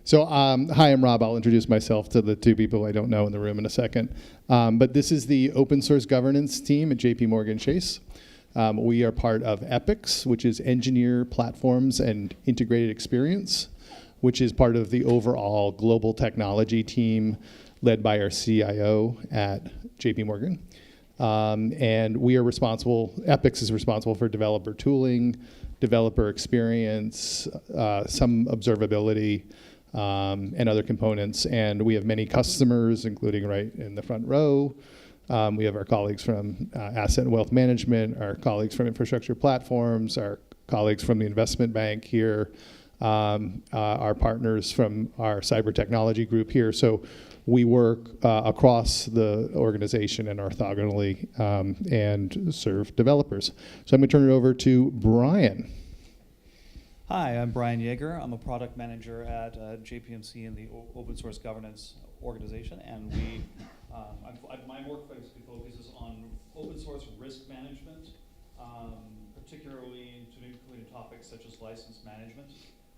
So hi, I'm Rob. I'll introduce myself to the two people I don't know in the room in a second. But this is the open source governance team at JPMorgan Chase. We are part of EPICS, which is Engineer Platforms and Integrated Experience, which is part of the overall global technology team led by our CIO at JPMorgan. And we are responsible, EPICS is responsible for developer tooling, developer experience, some observability, and other components. And we have many customers, including right in the front row. We have our colleagues from asset and wealth management, our colleagues from infrastructure platforms, our colleagues from the investment bank here, our partners from our cyber technology group here. So we work across the organization and orthogonally and serve developers. So I'm going to turn it over to Brian. Hi, I'm Brian Yeager. I'm a product manager at JPMC in the open source governance organization, and my work basically focuses on open source risk management, particularly including topics such as license management.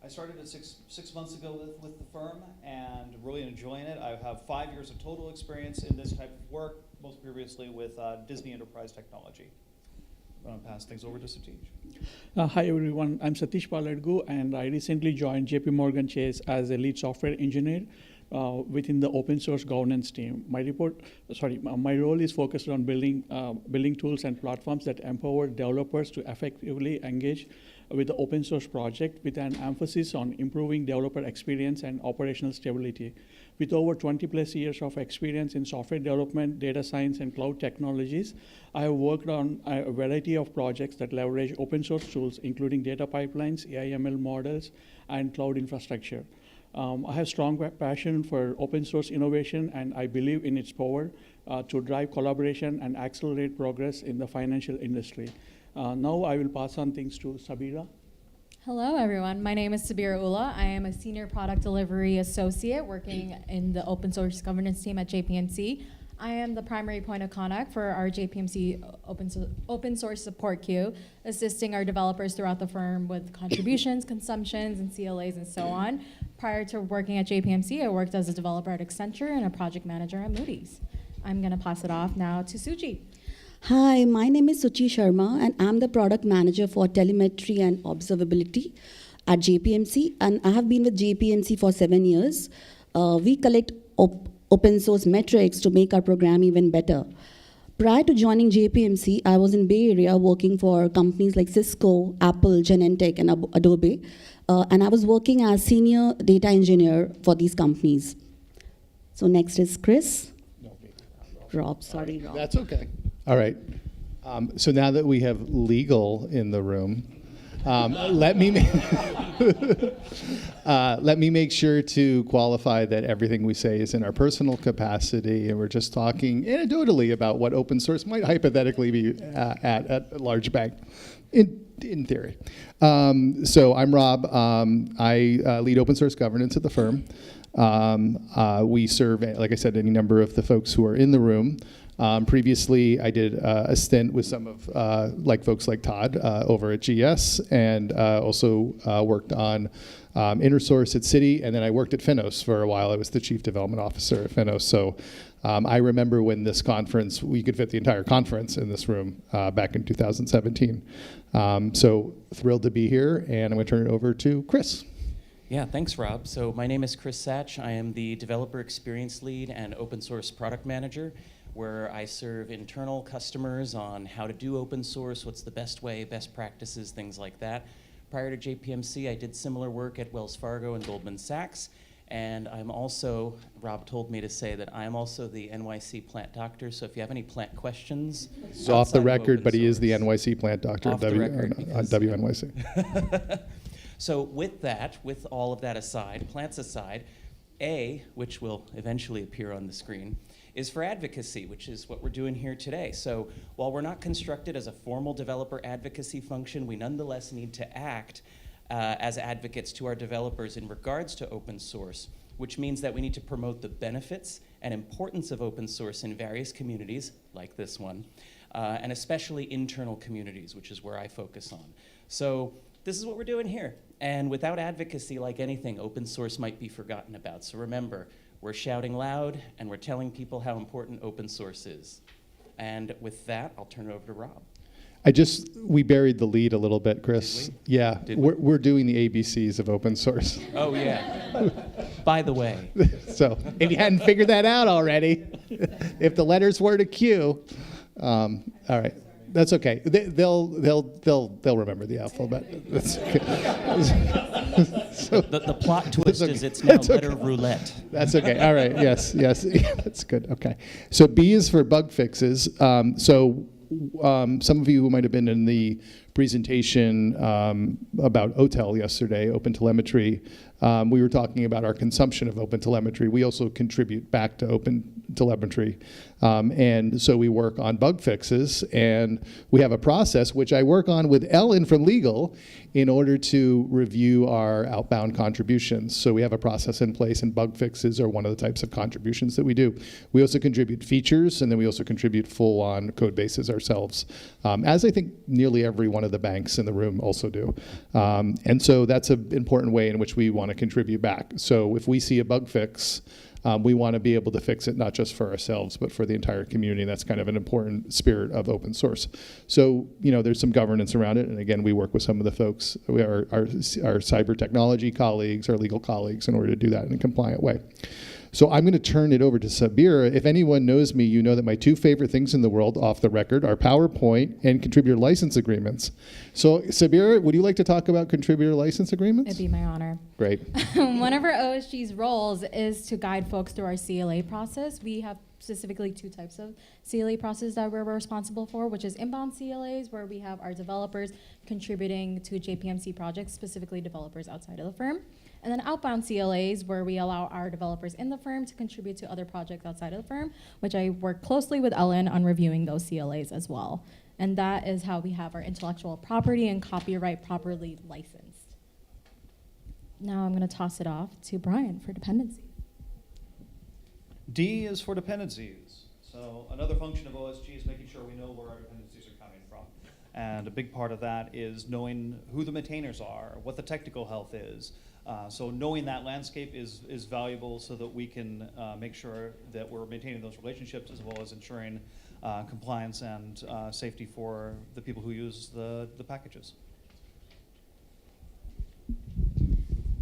I started it six months ago with the firm and really enjoying it. I have 5 years of total experience in this type of work, most previously with Disney Enterprise Technology. I'm going to pass things over to Satch. Hi everyone, I'm Satish Paladgu, and I recently joined JPMorgan Chase as a lead software engineer within the open source governance team. My role is focused on building tools and platforms that empower developers to effectively engage with the open source project with an emphasis on improving developer experience and operational stability. With over 20 plus years of experience in software development, data science, and cloud technologies, I have worked on a variety of projects that leverage open source tools, including data pipelines, AI/ML models, and cloud infrastructure. I have strong passion for open source innovation, and I believe in its power to drive collaboration and accelerate progress in the financial industry. Now I will pass on things to Sabira. Hello, everyone. My name is Sabira Ullah. I am a Senior Product Delivery Associate working in the Open Source Governance team at JPMC. I am the primary point of contact for our JPMC open source support queue, assisting our developers throughout the firm with contributions, consumptions, and CLAs, and so on. Prior to working at JPMC, I worked as a developer at Accenture and a project manager at Moody's. I'm going to pass it off now to Suji. Hi, my name is Suchi Sharma, and I'm the product manager for telemetry and observability at JPMC, and I have been with JPMC for 7 years. We collect open source metrics to make our program even better. Prior to joining JPMC, I was in Bay Area working for companies like Cisco, Apple, Genentech, and Adobe, and I was working as senior data engineer for these companies. So next is Chris. No, Rob, sorry, Rob. That's okay. All right. So now that we have legal in the room, let me make sure to qualify that everything we say is in our personal capacity, and we're just talking anecdotally about what open source might hypothetically be at a large bank, in theory. So I'm Rob. I lead open source governance at the firm. We serve, like I said, any number of the folks who are in the room. Previously, I did a stint with some of folks like Todd over at GS, and also worked on InterSource at Citi, and then I worked at FINOS for a while. I was the chief development officer at FINOS. So I remember when this conference, we could fit the entire conference in this room back in 2017. So thrilled to be here, and I'm going to turn it over to Chris. Yeah, thanks, Rob. So my name is Chris Satch. I am the developer experience lead and open source product manager, where I serve internal customers on how to do open source, what's the best way, best practices, things like that. Prior to JPMC, I did similar work at Wells Fargo and Goldman Sachs, and I'm also, Rob told me to say that I'm also the NYC plant doctor, so if you have any plant questions. He's off the record, but he is the NYC plant doctor off the record on WNYC. So with that, with all of that aside, plants aside, A, which will eventually appear on the screen, is for advocacy, which is what we're doing here today. So while we're not constructed as a formal developer advocacy function, we nonetheless need to act as advocates to our developers in regards to open source, which means that we need to promote the benefits and importance of open source in various communities, like this one, and especially internal communities, which is where I focus on. So this is what we're doing here. And without advocacy, like anything, open source might be forgotten about. So remember, we're shouting loud and we're telling people how important open source is. And with that, I'll turn it over to Rob. We buried the lead a little bit, Chris. Did we? Yeah, Did we? we're doing the ABCs of open source. Oh, yeah. By the way. So if you hadn't figured that out already, if the letters were to Q, all right, that's okay. They'll remember the alphabet. That's okay. So, The plot twist okay. is it's now That's okay. letter roulette. That's okay. All right. Yes. Yes. Yeah, that's good. Okay. So B is for bug fixes. Some of you who might have been in the presentation about OTEL yesterday, Open Telemetry, we were talking about our consumption of Open Telemetry. We also contribute back to Open Telemetry. And so we work on bug fixes, and we have a process which I work on with Ellen from legal in order to review our outbound contributions. So we have a process in place, and bug fixes are one of the types of contributions that we do. We also contribute features, and then we also contribute full-on code bases ourselves, as I think nearly every one of the banks in the room also do. And so that's an important way in which we want to contribute back. So if we see a bug fix, we want to be able to fix it not just for ourselves, but for the entire community. That's kind of an important spirit of open source. So, there's some governance around it. And again, we work with some of the folks, our cyber technology colleagues, our legal colleagues, in order to do that in a compliant way. So I'm going to turn it over to Sabir. If anyone knows me, you know that my two favorite things in the world, off the record, are PowerPoint and contributor license agreements. So Sabir, would you like to talk about contributor license agreements? It'd be my honor. Great. One of our OSG's roles is to guide folks through our CLA process. We have specifically two types of CLA process that we're responsible for, which is inbound CLAs, where we have our developers contributing to JPMC projects, specifically developers outside of the firm. And then outbound CLAs, where we allow our developers in the firm to contribute to other projects outside of the firm, which I work closely with Ellen on reviewing those CLAs as well. And that is how we have our intellectual property and copyright properly licensed. Now I'm going to toss it off to Brian for dependency. D is for dependencies. So another function of OSG is making sure we know where our dependencies are coming from. And a big part of that is knowing who the maintainers are, what the technical health is. So knowing that landscape is valuable so that we can make sure that we're maintaining those relationships, as well as ensuring compliance and safety for the people who use the packages.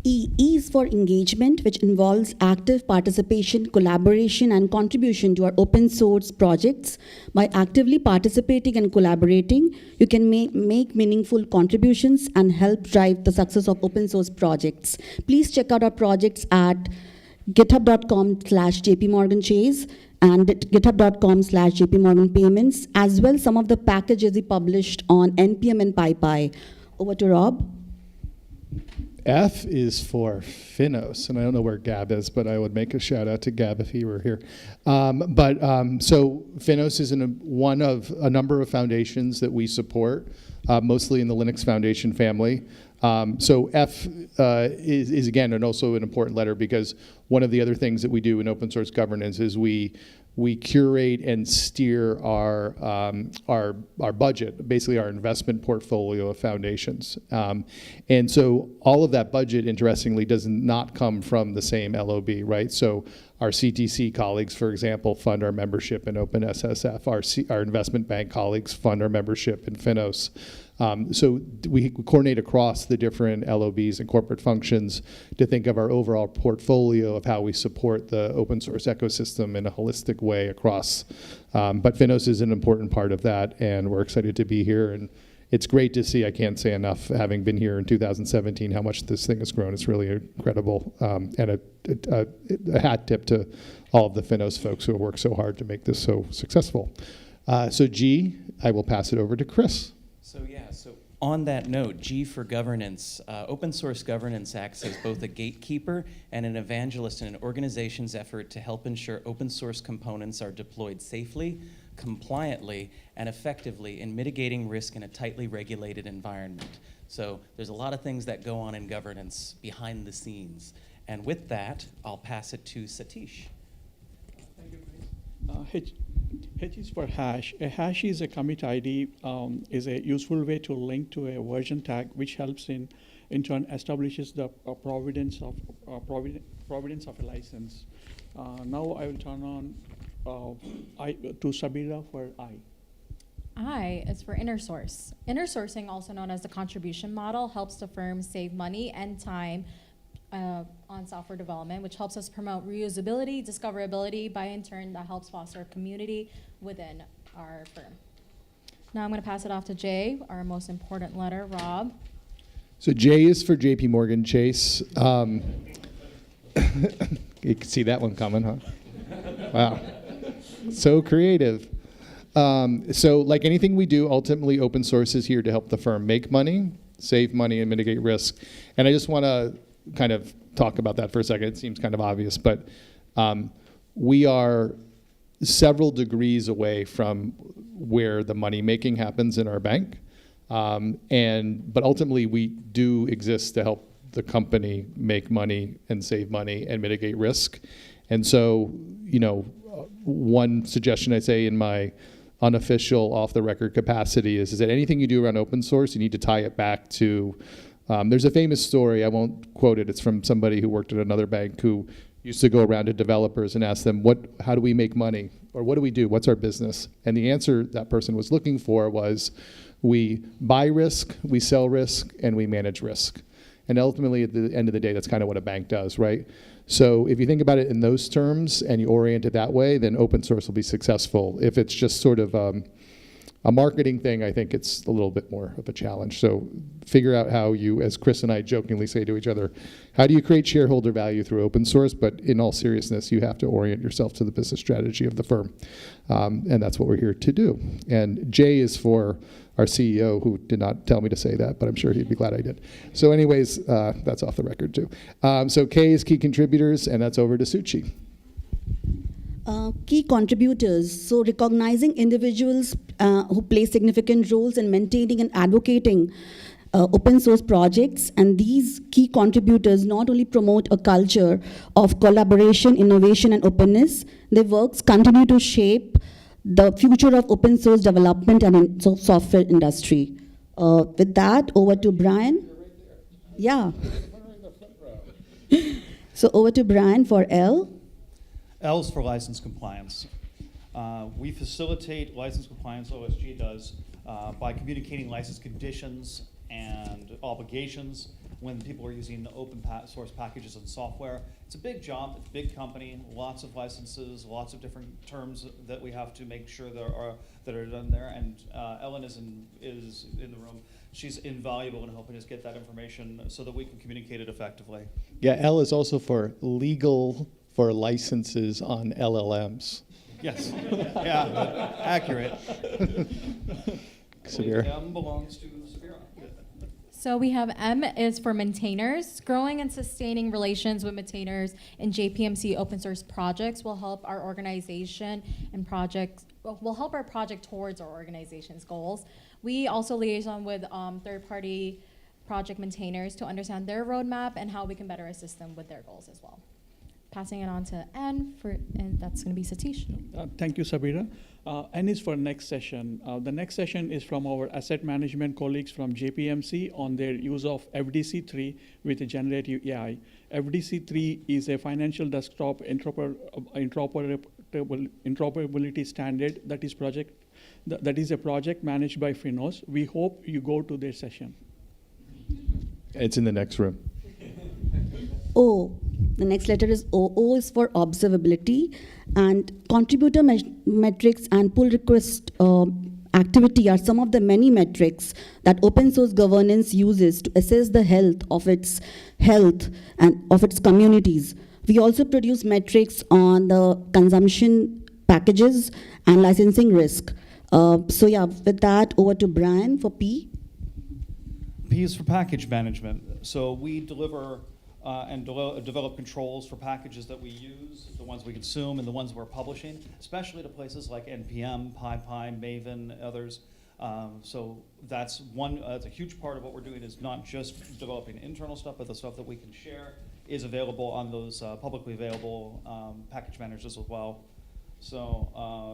E is for engagement, which involves active participation, collaboration, and contribution to our open source projects. By actively participating and collaborating, you can make meaningful contributions and help drive the success of open source projects. Please check out our projects at github.com/JPMorgan Chase and github.com/JPMorgan Payments, as well some of the packages we published on NPM and PyPy. Over to Rob. F is for FINOS, and I don't know where Gab is, but I would make a shout out to Gab if he were here. So FINOS is one of a number of foundations that we support, mostly in the Linux Foundation family. So F is again, and also an important letter, because one of the other things that we do in open source governance is we curate and steer our budget, basically our investment portfolio of foundations. And so all of that budget, interestingly, does not come from the same LOB, right? So our CTC colleagues, for example, fund our membership in OpenSSF. Our investment bank colleagues fund our membership in FINOS. So we coordinate across the different LOBs and corporate functions to think of our overall portfolio of how we support the open source ecosystem in a holistic way across. But FINOS is an important part of that, and we're excited to be here. And it's great to see, I can't say enough, having been here in 2017, how much this thing has grown. It's really incredible. And a hat tip to all of the FINOS folks who have worked so hard to make this so successful. So G, I will pass it over to Chris. So on that note, G for governance. Open source governance acts as both a gatekeeper and an evangelist in an organization's effort to help ensure open source components are deployed safely, compliantly, and effectively in mitigating risk in a tightly regulated environment. So there's a lot of things that go on in governance behind the scenes. And with that, I'll pass it to Satish. Thank you, Chris. H is for hash. A hash is a commit ID, is a useful way to link to a version tag, which helps in turn establishes the providence of a license. Now I will turn on to Sabira for I. I is for inner source. Inner sourcing, also known as the contribution model, helps the firm save money and time on software development, which helps us promote reusability, discoverability. By in turn, that helps foster community within our firm. Now I'm going to pass it off to Jay, our most important letter, Rob. So J is for JPMorgan Chase. You can see that one coming, huh? Wow. So creative. So like anything we do, ultimately open source is here to help the firm make money, save money, and mitigate risk. And I just want to kind of talk about that for a second. It seems kind of obvious, but we are several degrees away from where the money making happens in our bank. But ultimately we do exist to help the company make money and save money and mitigate risk. And so, you know, one suggestion I say in my unofficial off-the-record capacity is that anything you do around open source, you need to tie it back to, there's a famous story, I won't quote it, it's from somebody who worked at another bank who used to go around to developers and ask them, how do we make money? Or what do we do? What's our business? And the answer that person was looking for was, we buy risk, we sell risk, and we manage risk. And ultimately, at the end of the day, that's kind of what a bank does, right? So if you think about it in those terms and you orient it that way, then open source will be successful. If it's just sort of a marketing thing, I think it's a little bit more of a challenge. So figure out how you, as Chris and I jokingly say to each other, how do you create shareholder value through open source? But in all seriousness, you have to orient yourself to the business strategy of the firm. And that's what we're here to do. And J is for our CEO, who did not tell me to say that, but I'm sure he'd be glad I did. So anyways, that's off the record too. So K is key contributors, and that's over to Suchi. Key contributors, so recognizing individuals who play significant roles in maintaining and advocating open source projects, and these key contributors not only promote a culture of collaboration, innovation, and openness, their works continue to shape the future of open source development and in software industry. With that, over to Brian. Yeah. So over to Brian for L. L is for license compliance. We facilitate license compliance, OSG does, by communicating license conditions and obligations when people are using open source packages and software. It's a big job, it's a big company, lots of licenses, lots of different terms that we have to make sure that are done there. And Ellen is in the room. She's invaluable in helping us get that information so that we can communicate it effectively. Yeah, L is also for legal for licenses on LLMs. Yes, yeah, accurate. Severe. M belongs to Severe. So we have M is for maintainers. Growing and sustaining relations with maintainers in JPMC open source projects will help our organization and will help our project towards our organization's goals. We also liaison with third-party project maintainers to understand their roadmap and how we can better assist them with their goals as well. Passing it on to N, and that's going to be Satish. Thank you, Sabira. N is for next session. The next session is from our asset management colleagues from JPMC on their use of FDC3 with generative AI. FDC3 is a financial desktop interoperability standard that is a project managed by FINOS. We hope you go to their session. It's in the next room. O. The next letter is O. O is for observability, and contributor metrics and pull request activity are some of the many metrics that open source governance uses to assess the health and of its communities. We also produce metrics on the consumption packages and licensing risk. So yeah, with that, over to Brian for P. P is for package management. So we deliver and develop controls for packages that we use, the ones we consume and the ones we're publishing, especially to places like NPM, PyPy, Maven, others. So that's it's a huge part of what we're doing is not just developing internal stuff, but the stuff that we can share is available on those publicly available package managers as well. So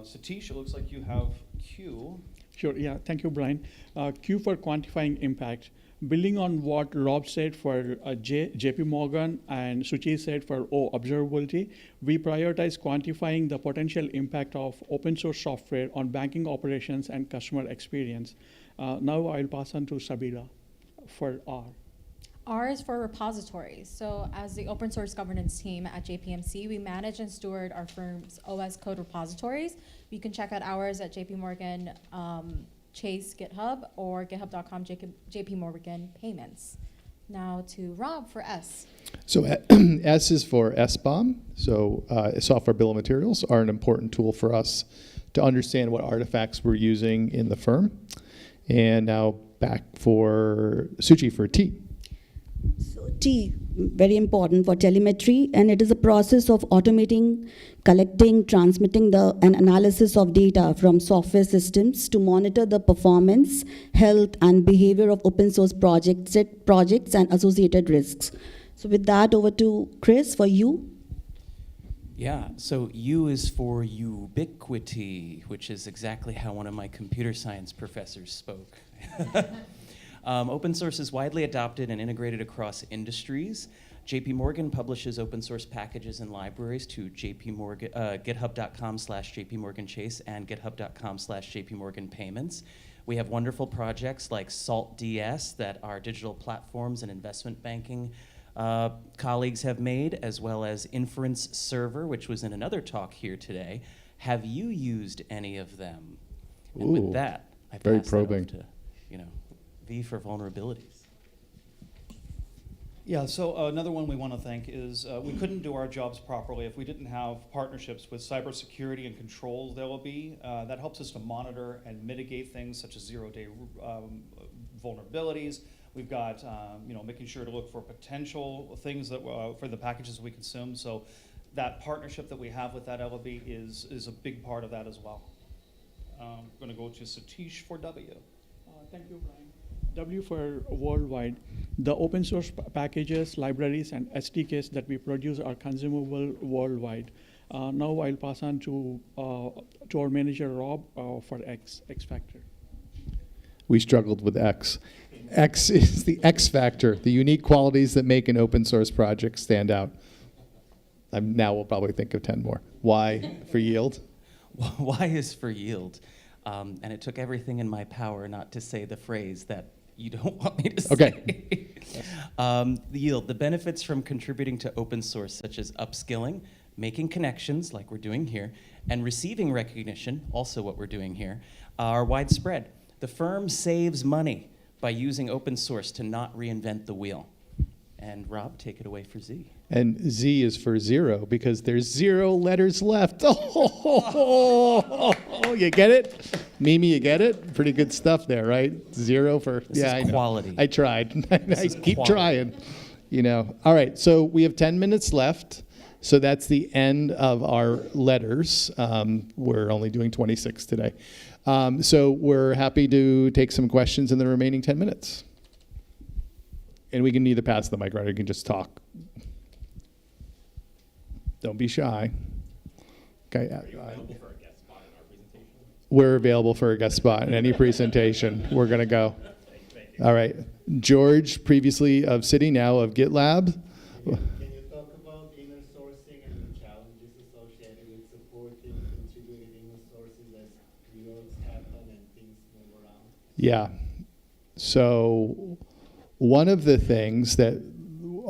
Satch, it looks like you have Q. Sure, yeah, thank you, Brian. Q for quantifying impact. Building on what Rob said for JP Morgan and Suchi said for O, observability, we prioritize quantifying the potential impact of open source software on banking operations and customer experience. Now I'll pass on to Sabira for R. R is for repositories. So as the open source governance team at JPMC, we manage and steward our firm's OS code repositories. You can check out ours at JPMorgan Chase GitHub or github.com JPMorgan Payments. Now to Rob for S. So S is for SBOM. So software bill of materials are an important tool for us to understand what artifacts we're using in the firm. And now back for Suchi for T. So T, very important for telemetry, and it is a process of automating, collecting, transmitting an analysis of data from software systems to monitor the performance, health, and behavior of open source projects and associated risks. So with that, over to Chris for U. Yeah, so U is for ubiquity, which is exactly how one of my computer science professors spoke. Open source is widely adopted and integrated across industries. JPMorgan publishes open source packages and libraries to github.com/JPMorgan Chase and github.com/JPMorgan Payments. We have wonderful projects like Salt DS that our digital platforms and investment banking colleagues have made, as well as Inference Server, which was in another talk here today. Have you used any of them? And with that, I very pass probing. that off to, V for vulnerabilities. Yeah, so another one we want to thank is we couldn't do our jobs properly if we didn't have partnerships with cybersecurity and controls LLB. That helps us to monitor and mitigate things such as zero-day vulnerabilities. We've got making sure to look for potential things that for the packages we consume. So that partnership that we have with that LLB is a big part of that as well. I'm going to go to Satch for W. Thank you, Brian. W for worldwide. The open source packages, libraries, and SDKs that we produce are consumable worldwide. Now I'll pass on to our manager, Rob, for X factor. We struggled with X. X is the X factor, the unique qualities that make an open source project stand out. Now we'll probably think of 10 more. Y for yield. Y is for yield. And it took everything in my power not to say the phrase that you don't want me to say. Okay. The yield, the benefits from contributing to open source, such as upskilling, making connections, like we're doing here, and receiving recognition, also what we're doing here, are widespread. The firm saves money by using open source to not reinvent the wheel. And Rob, take it away for Z. And Z is for zero because there's 0 letters left. You get it? Mimi, you get it? Pretty good stuff there, right? 0 for, This is I know. quality. I tried. I keep quality. trying. All right, so we have 10 minutes left. So that's the end of our letters. We're only doing 26 today. So we're happy to take some questions in the remaining 10 minutes. And we can either pass the mic right or you can just talk. Don't be shy. Okay. We're available for a guest spot in any presentation. We're going to go. All right. George, previously of Citi, now of GitLab. Can you talk about inner sourcing and the challenges associated with supporting contributed inner sources as reloads happen and things move around? Yeah. So one of the things that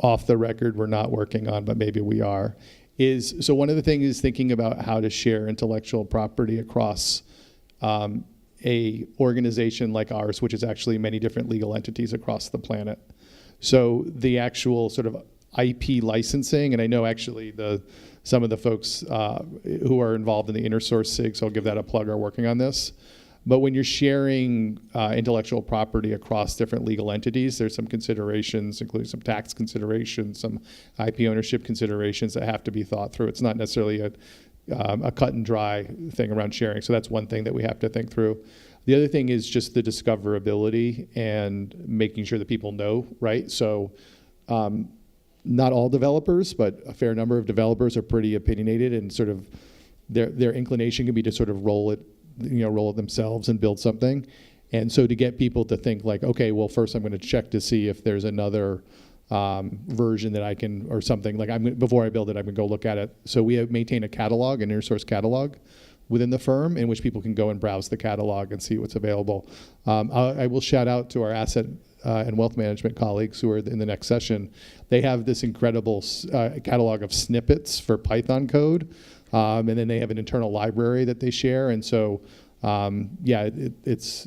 off the record we're not working on, but maybe we are, is so one of the things is thinking about how to share intellectual property across a organization like ours, which is actually many different legal entities across the planet. So the actual sort of IP licensing, and I know actually some of the folks who are involved in the inner source SIG, so I'll give that a plug, are working on this. But when you're sharing intellectual property across different legal entities, there's some considerations, including some tax considerations, some IP ownership considerations that have to be thought through. It's not necessarily a cut and dry thing around sharing. So that's one thing that we have to think through. The other thing is just the discoverability and making sure that people know, right? So not all developers, but a fair number of developers are pretty opinionated and sort of their inclination can be to sort of roll it themselves and build something. And so to get people to think like, okay, well, first I'm going to check to see if there's another version that I can, or something, like before I build it, I'm going to go look at it. So we maintain a catalog, an inner source catalog within the firm, in which people can go and browse the catalog and see what's available. I will shout out to our asset and wealth management colleagues who are in the next session. They have this incredible catalog of snippets for Python code, and then they have an internal library that they share. And so, it's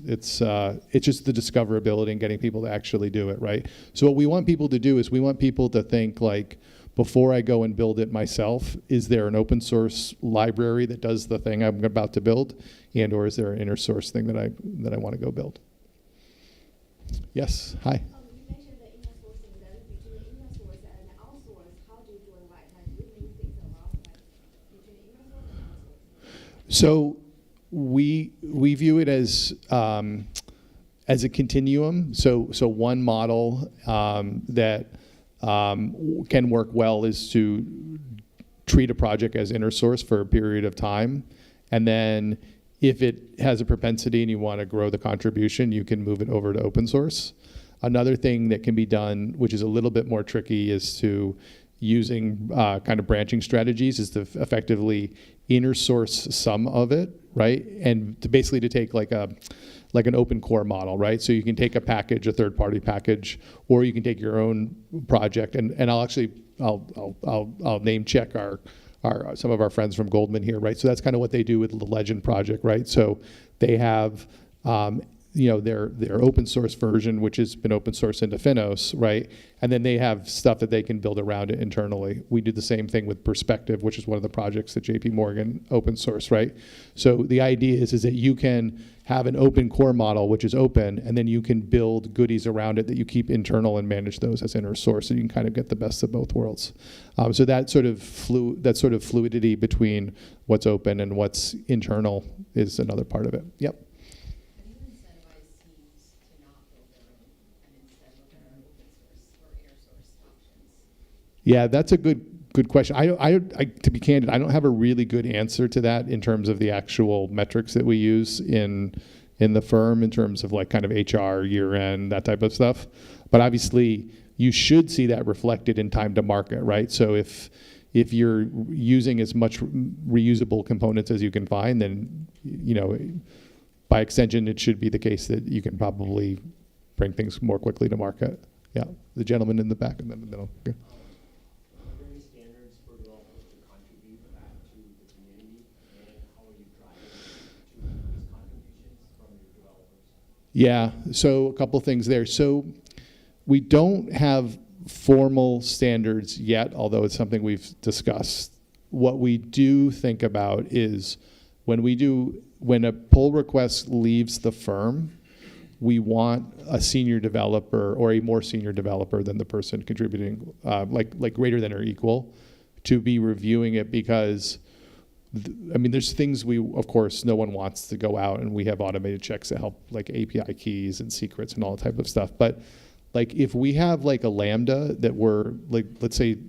just the discoverability and getting people to actually do it, right? So what we want people to do is we want people to think like, before I go and build it myself, is there an open source library that does the thing I'm about to build, and or is there an inner source thing that I want to go build? Yes, hi. You mentioned the inner sourcing, then between inner source and outsource, how do you do it right? Like you make things around like between inner source and outsource? So we view it as a continuum. So one model that can work well is to treat a project as inner source for a period of time, and then if it has a propensity and you want to grow the contribution, you can move it over to open source. Another thing that can be done, which is a little bit more tricky, is to using kind of branching strategies, is to effectively inner source some of it, right? And to basically to take like an open core model, right? So you can take a package, a third-party package, or you can take your own project. And I'll name check some of our friends from Goldman here, right? So that's kind of what they do with the Legend project, right? So they have their open source version, which has been open sourced into FINOS, right? And then they have stuff that they can build around it internally. We do the same thing with Perspective, which is one of the projects that JPMorgan open source, right? So the idea is that you can have an open core model, which is open, and then you can build goodies around it that you keep internal and manage those as inner source, and you can kind of get the best of both worlds. So that sort of fluidity between what's open and what's internal is another part of it. Yep. How do you incentivize teams to not build their own and instead look at our open source or inner source options? Yeah, that's a good question. I to be candid, I don't have a really good answer to that in terms of the actual metrics that we use in the firm, in terms of like kind of HR, year end, that type of stuff. But obviously, you should see that reflected in time to market, right? So if you're using as much reusable components as you can find, then by extension, it should be the case that you can probably bring things more quickly to market. Yeah, the gentleman in the back and then the middle. Okay. Yeah, so a couple things there. So we don't have formal standards yet, although it's something we've discussed. What we do think about is when a pull request leaves the firm, we want a senior developer or a more senior developer than the person contributing, like greater than or equal, to be reviewing it, because there's things of course, no one wants to go out, and we have automated checks that help, like API keys and secrets and all that type of stuff. But like if we have like a Lambda that we're like, let's say,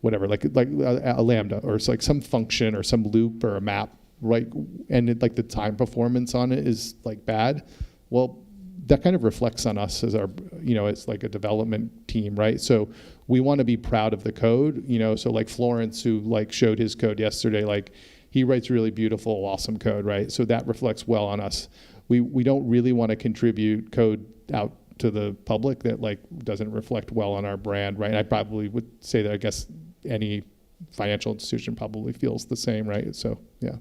whatever, like a Lambda, or it's like some function or some loop or a map, right? And like the time performance on it is like bad. Well, that kind of reflects on us as as like a development team, right? So we want to be proud of the code, so like Florence, who like showed his code yesterday, like he writes really beautiful, awesome code, right? So that reflects well on us. We don't really want to contribute code out to the public that like doesn't reflect well on our brand, right? And I probably would say that I guess any financial institution probably feels the same, right? So yeah.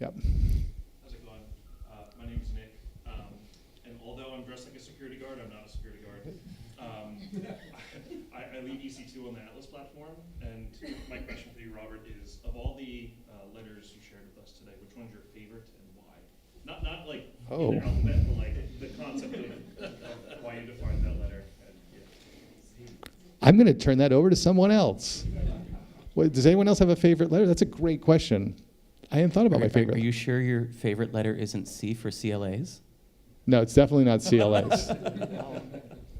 Yep. How's it going? My name's Nick, and although I'm dressed like a security guard, I'm not a security guard. I lead EC2 on the Atlas platform, and my question for you, Robert, is of all the letters you shared with us today, which one's your favorite and why? Not like in the alphabet, but like the concept of why you defined that letter. And, yeah. I'm going to turn that over to someone else. Wait, does anyone else have a favorite letter? That's a great question. I hadn't thought about my favorite. Are you sure your favorite letter isn't C for CLAs? No, it's definitely not CLAs.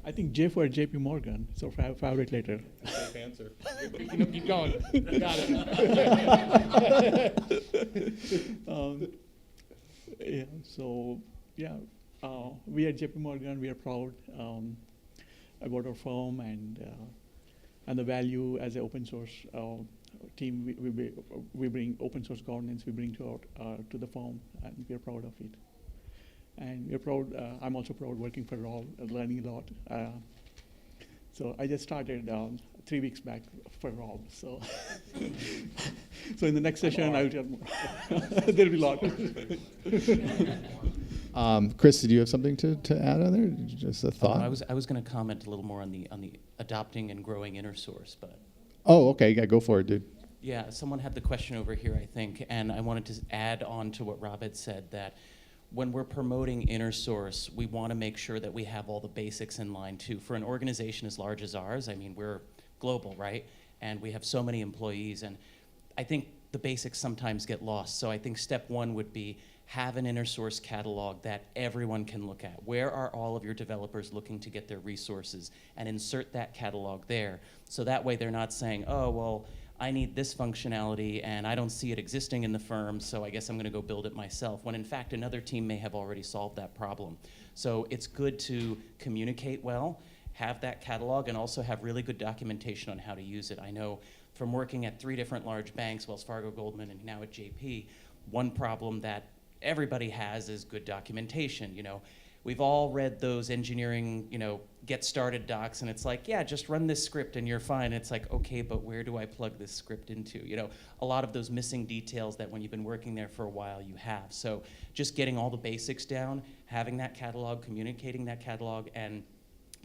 I think J for JP Morgan, so favorite letter. Safe answer. Keep going. Got it. Yeah, so yeah, we at JP Morgan, we are proud about our firm and the value as an open source team. We bring open source governance. We bring to the firm, and we are proud of it. And we're proud. I'm also proud working for Rob, learning a lot. So I just started 3 weeks back for Rob. So, so in the next session, I'll tell more. There'll be a lot. Chris, did you have something to add on there? Just a thought? I was going to comment a little more on the adopting and growing inner source, but. Oh, okay. Yeah, go for it, dude. Yeah, someone had the question over here, I think, and I wanted to add on to what Rob had said, that when we're promoting inner source, we want to make sure that we have all the basics in line too. For an organization as large as ours, I mean, we're global, right? And we have so many employees, and I think the basics sometimes get lost. So I think step one would be have an inner source catalog that everyone can look at. Where are all of your developers looking to get their resources? And insert that catalog there. So that way they're not saying, oh, well, I need this functionality and I don't see it existing in the firm, so I guess I'm gonna go build it myself, when in fact another team may have already solved that problem. So it's good to communicate well, have that catalog, and also have really good documentation on how to use it. I know from working at 3 different large banks, Wells Fargo, Goldman, and now at JP, one problem that everybody has is good documentation. You know, we've all read those engineering, get started docs, and it's like, yeah, just run this script and you're fine. It's like, okay, but where do I plug this script into? A lot of those missing details that when you've been working there for a while you have. So just getting all the basics down, having that catalog, communicating that catalog, and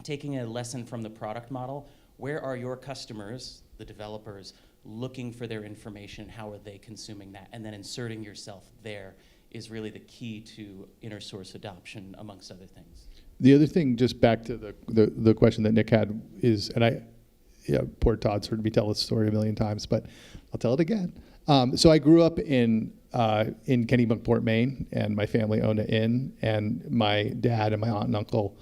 taking a lesson from the product model. Where are your customers, the developers, looking for their information? How are they consuming that? And then inserting yourself there is really the key to inner source adoption, amongst other things. The other thing, just back to the question that Nick had is, and poor Todd's heard me tell this story a million times, but I'll tell it again. So I grew up in Kennebunkport, Maine, and my family owned an inn, and my dad and my aunt and uncle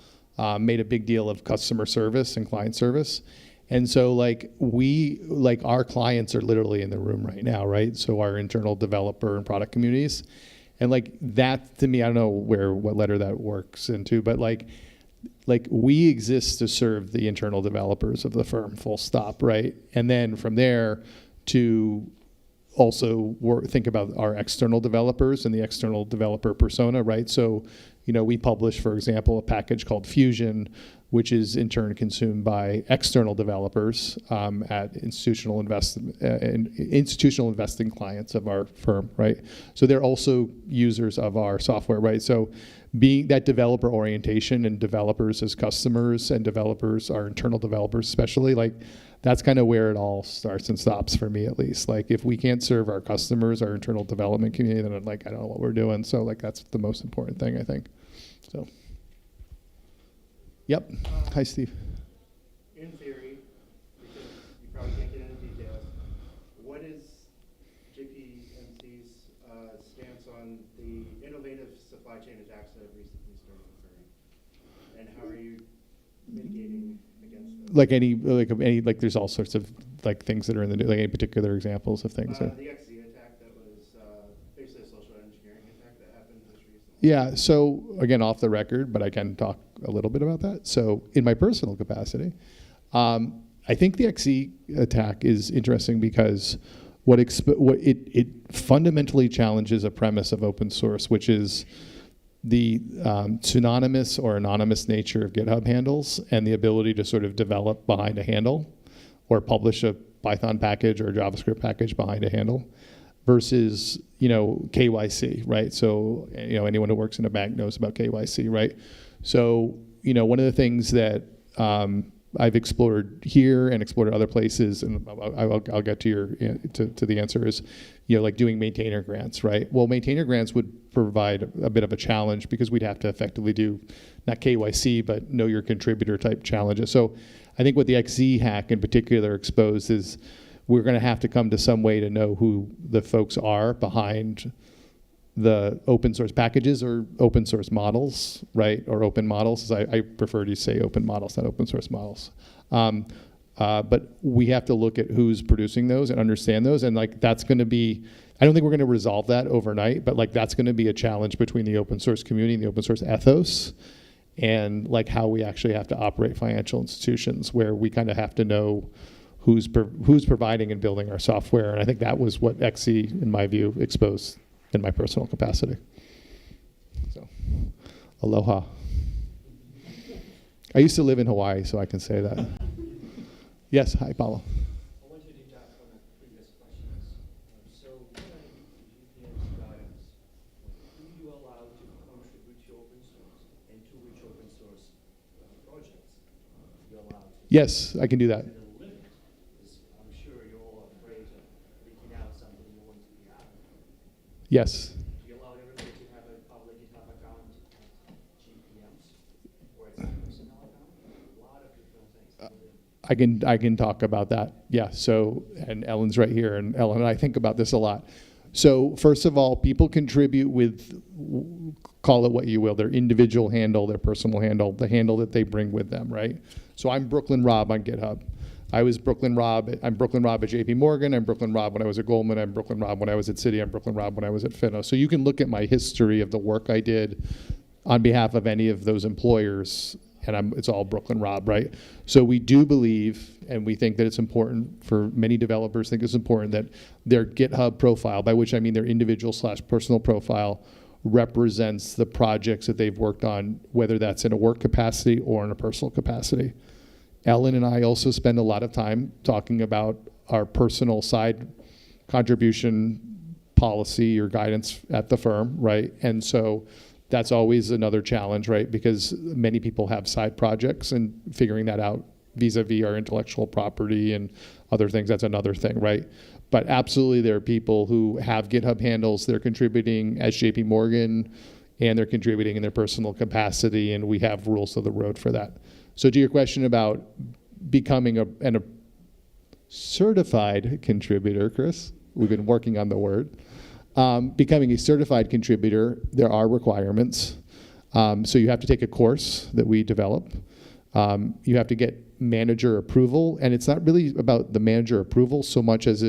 made a big deal of customer service and client service. And so our clients are literally in the room right now, right? So our internal developer and product communities. And that, to me, I don't know what letter that works into, but we exist to serve the internal developers of the firm, full stop, right? And then from there to also think about our external developers and the external developer persona, right? So, we publish, for example, a package called Fusion, which is in turn consumed by external developers at institutional investing clients of our firm, right? So they're also users of our software, right? So being that developer orientation and developers as customers and developers, our internal developers especially, that's kind of where it all starts and stops for me, at least. If we can't serve our customers, our internal development community, then I don't know what we're doing. So that's the most important thing, I think. So. Yep. Hi, Steve. In theory, because you probably can't get into details, what is JPMC's stance on the innovative supply chain attacks that have recently started occurring? And how are you mitigating against them? There's all sorts of things that are in the any particular examples of things. The XZ attack that was basically a social engineering attack that happened just recently. Yeah, so again, off the record, but I can talk a little bit about that. So in my personal capacity, I think the XZ attack is interesting because it fundamentally challenges a premise of open source, which is the pseudonymous or anonymous nature of GitHub handles and the ability to sort of develop behind a handle or publish a Python package or a JavaScript package behind a handle versus, KYC, right? So, anyone who works in a bank knows about KYC, right? So, one of the things that I've explored here and explored at other places, and I'll get to to the answer is, doing maintainer grants, right? Well, maintainer grants would provide a bit of a challenge because we'd have to effectively do not KYC, but know your contributor type challenges. So I think what the XZ hack in particular exposed is we're going to have to come to some way to know who the folks are behind the open source packages or open source models, right? Or open models. I prefer to say open models, not open source models. But we have to look at who's producing those and understand those. And like, that's going to be, I don't think we're going to resolve that overnight, but like, that's going to be a challenge between the open source community and the open source ethos, and like how we actually have to operate financial institutions, where we kind of have to know who's providing and building our software. And I think that was what XC, in my view, exposed in my personal capacity. So, aloha. I used to live in Hawaii, so I can say that. Yes, hi, Paolo. I want you to tap on the previous questions. So, GPM's guidance, who you allow to contribute to open source and to which open source projects you allow to? Yes, I can do that. And the limit is, I'm sure you're all afraid of leaking out something you want to be out. Yes. Do you allow everybody to have a public GitHub account at GPMs, or it's a personal account? A lot of different things. I can talk about that. Yeah, so, and Ellen's right here, and Ellen and I think about this a lot. So first of all, people contribute with, call it what you will, their individual handle, their personal handle, the handle that they bring with them, right? So I'm Brooklyn Rob on GitHub. I'm Brooklyn Rob at JPMorgan, I'm Brooklyn Rob when I was at Goldman, I'm Brooklyn Rob when I was at Citi, I'm Brooklyn Rob when I was at FINOS. So you can look at my history of the work I did on behalf of any of those employers, and it's all Brooklyn Rob, right? So we do believe, and we think that it's important for many developers, think it's important that their GitHub profile, by which I mean their individual/personal profile, represents the projects that they've worked on, whether that's in a work capacity or in a personal capacity. Ellen and I also spend a lot of time talking about our personal side contribution policy or guidance at the firm, right? And so that's always another challenge, right? Because many people have side projects, and figuring that out vis-a-vis our intellectual property and other things, that's another thing, right? But absolutely there are people who have GitHub handles, they're contributing as JP Morgan, and they're contributing in their personal capacity, and we have rules of the road for that. So to your question about becoming a certified contributor, Chris, we've been working on the word. Becoming a certified contributor, there are requirements. So you have to take a course that we develop. You have to get manager approval, and it's not really about the manager approval so much as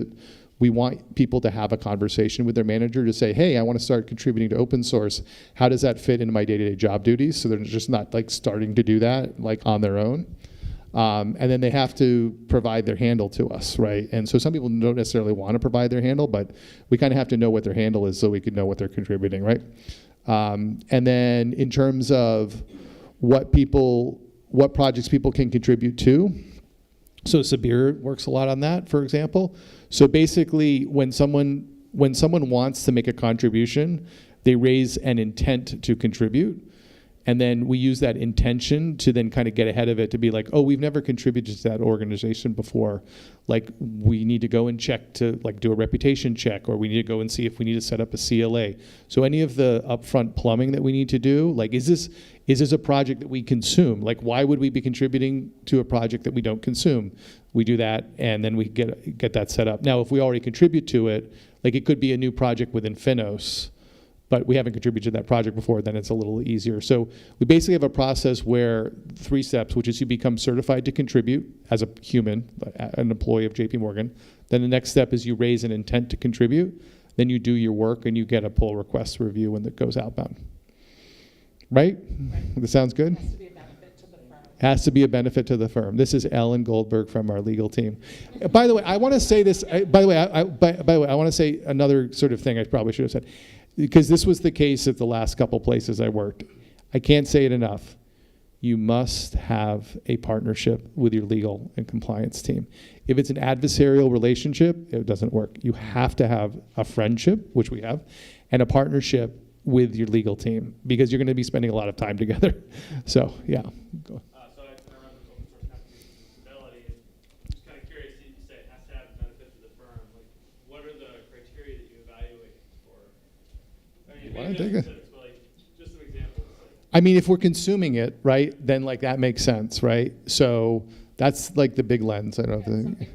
we want people to have a conversation with their manager to say, hey, I want to start contributing to open source. How does that fit into my day-to-day job duties? So they're just not like starting to do that like on their own. And then they have to provide their handle to us, right? And so some people don't necessarily want to provide their handle, but we kind of have to know what their handle is so we can know what they're contributing, right? And then in terms of what projects people can contribute to, so Sabir works a lot on that, for example. So basically, when someone wants to make a contribution, they raise an intent to contribute. And then we use that intention to then kind of get ahead of it, to be like, oh, we've never contributed to that organization before. Like, we need to go and check to like do a reputation check, or we need to go and see if we need to set up a CLA. So any of the upfront plumbing that we need to do, like, is this a project that we consume? Like, why would we be contributing to a project that we don't consume? We do that, and then we get that set up. Now, if we already contribute to it, like it could be a new project within FINOS, but we haven't contributed to that project before, then it's a little easier. So we basically have a process where 3 steps, which is you become certified to contribute as a human, an employee of JP Morgan. Then the next step is you raise an intent to contribute. Then you do your work and you get a pull request review when it goes outbound. Right? That sounds good? Has to be a benefit to the firm. Has to be a benefit to the firm. This is Ellen Goldberg from our legal team. By the way, I want to say this. By the way, I want to say another sort of thing I probably should have said, because this was the case at the last couple places I worked. I can't say it enough. You must have a partnership with your legal and compliance team. If it's an adversarial relationship, it doesn't work. You have to have a friendship, which we have, and a partnership with your legal team, because you're going to be spending a lot of time together. So, yeah. Go. So I run this open source contribution stability, and I'm just kind of curious, you say it has to have a benefit to the firm. Like, what are the criteria that you evaluate for? I mean, maybe that's specifics, but like, just some examples. I mean, if we're consuming it, right, then like that makes sense, right? So that's like the big lens. I don't know.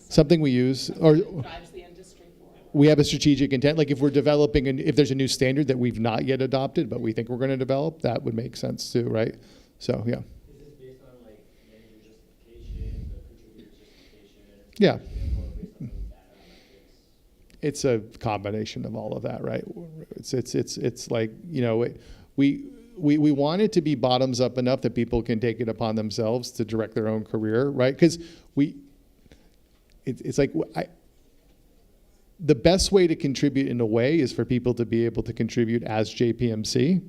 Something we use. Or drives the industry forward. we have a strategic intent. Like if we're developing, if there's a new standard that we've not yet adopted, but we think we're going to develop, that would make sense too, right? So yeah. Is this based on like manager justification, the contributor justification? Yeah. Or based on the data metrics? It's a combination of all of that, right? It's like, you know, we want it to be bottoms up enough that people can take it upon themselves to direct their own career, right? Because it's like, the best way to contribute in a way is for people to be able to contribute as JPMC,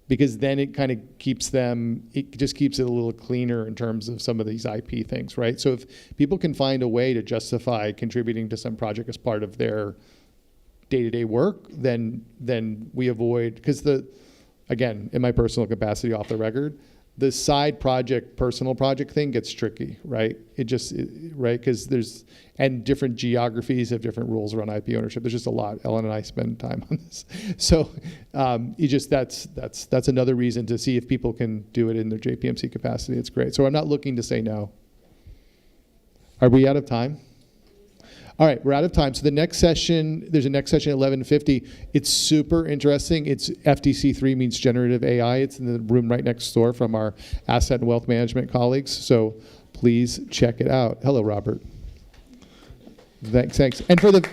because then it kind of keeps them, it just keeps it a little cleaner in terms of some of these IP things, right? So if people can find a way to justify contributing to some project as part of their day-to-day work, then we avoid, because again, in my personal capacity off the record, the side project, personal project thing gets tricky, right? Right, because and different geographies have different rules around IP ownership. There's just a lot. Ellen and I spend time on this. So that's another reason to see if people can do it in their JPMC capacity. It's great. So I'm not looking to say no. Are we out of time? All right, we're out of time. So the next session, there's a next session at 11:50. It's super interesting. It's FTC3 means generative AI. It's in the room right next door from our asset and wealth management colleagues. So please check it out. Hello, Robert. Thanks. And for the